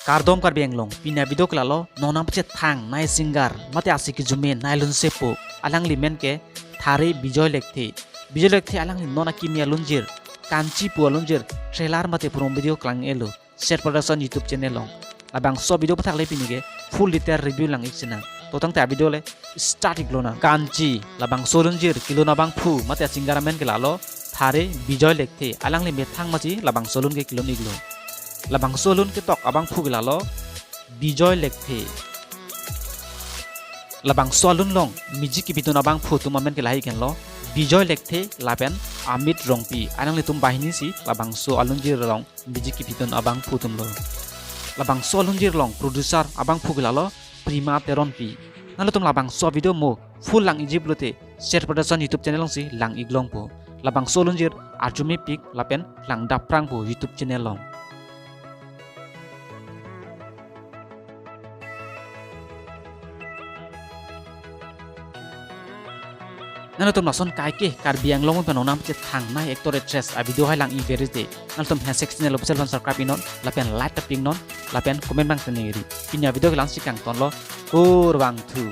Kardom karbi englong pina video klalo nonam che thang nai singer mate asiki jume nailun sepo alang limen ke thare Bijoy Lekthe alang li nona kimia lunjir Kanchi pu lunjir trailer mate prom video klang elo set production YouTube channel long Labangso video pathak le pinige full detail review lang iksina totang ta video le start iglona Kanchi Labangso lunjir kilo na bang phu mate singer men ke lalo thare Bijoy Lekthe alang li methang machi Labangso lun ke kilo iglo Labangso lun ke tok abang phu gilalo Bijoy Lekthe Labangso lun long miji ki bitun abang phu tumamen ke lahi kenlo Bijoy Lekthe lapen amit rongpi anang litum bahini si Labangso alunjir long miji ki bitun abang phu tumlo Labangso alunjir long producer abang phu gilalo prima teronpi nalotum Labangso video mo full lang ijiblote share production YouTube channel long si lang iglong po Labangso alunjir arjumi pik lapen lang daprang po YouTube channel long Nalatum nason kai ke Karbi ang lomon panonam che thang nai actor actress a video hai lang I verite nalatum Hensek channel official ban subscribe inon lapen like taping non lapen comment bang teneri pinya video lang sikang tonlo kur bang thu